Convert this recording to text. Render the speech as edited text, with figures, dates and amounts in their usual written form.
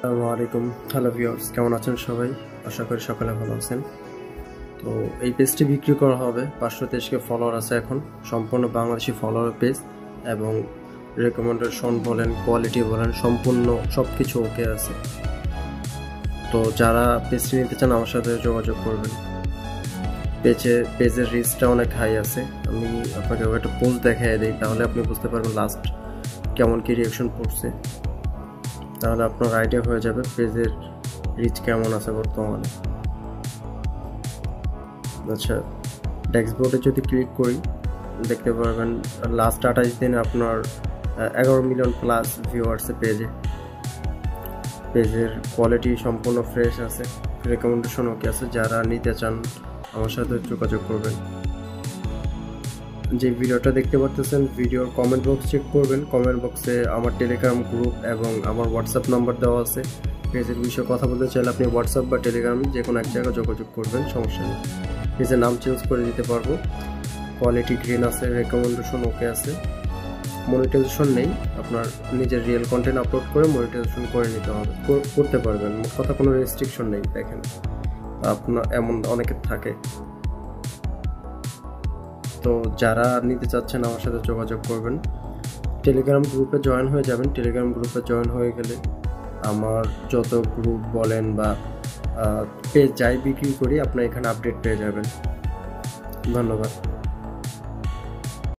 আসসালামু আলাইকুম। Hello viewers, কেমন আছেন সবাই? আশা করি সকলে ভালো আছেন। তো এই পেজটি বিক্রি করা হবে। 523কে ফলোয়ার আছে এখন, সম্পূর্ণ বাংলাদেশি ফলোয়ার পেজ এবং রেকমেন্ডেশন বলেন, কোয়ালিটি বলেন, সম্পূর্ণ সব কিছু ওকে আছে। তো যারা পেজটি নিতে চান আমার সাথে যোগাযোগ করবেন। পেজের রিচটা অনেক হাই আছে। আমি আপনাকে একটা পোস্ট দেখাই দিই, তাহলে আপনি বুঝতে পারবেন লাস্ট কেমন কি রিঅ্যাকশন পড়ছে। তাহলে আপনার আইডিয়া হয়ে যাবে পেজের রিচ কেমন আছে বর্তমানে। আচ্ছা, ড্যাশবোর্ডে যদি ক্লিক করি দেখতে পারবেন লাস্ট 28 দিনে আপনার 11 মিলিয়ন প্লাস ভিউ আসছে পেজের কোয়ালিটি সম্পূর্ণ ফ্রেশ আছে, রেকমেন্ডেশন ওকে আছে। যারা নিতে চান আমার সাথে যোগাযোগ করবেন। যে ভিডিওটা দেখতে পারতেছেন, ভিডিওর কমেন্ট বক্স চেক করবেন। কমেন্ট বক্সে আমার টেলিগ্রাম গ্রুপ এবং আমার হোয়াটসঅ্যাপ নাম্বার দেওয়া আছে। পেজের বিষয়ে কথা বলতে চাইলে আপনি হোয়াটসঅ্যাপ বা টেলিগ্রাম যে কোনো এক জায়গায় যোগাযোগ করবেন, সমস্যা নেই। পেজের নাম চেঞ্জ করে দিতে পারবো। কোয়ালিটি গ্রিন আছে, রেকমেন্ডেশন ওকে আছে। মনিটাইজেশন নেই, আপনার নিজের রিয়েল কন্টেন্ট আপলোড করে মনিটাইজেশন করে নিতে হবে, করতে পারবেন। মোট কথা কোনো রেস্ট্রিকশন নেই। দেখেন, আপনার এমন অনেকের থাকে। তো যারা নিতে চাচ্ছেন আমার সাথে যোগাযোগ করবেন। টেলিগ্রাম গ্রুপে জয়েন হয়ে যাবেন। টেলিগ্রাম গ্রুপে জয়েন হয়ে গেলে আমার যত গ্রুপ বলেন বা পেজ যাই বিক্রি করি আপনার এখানে আপডেট পেয়ে যাবেন। ধন্যবাদ।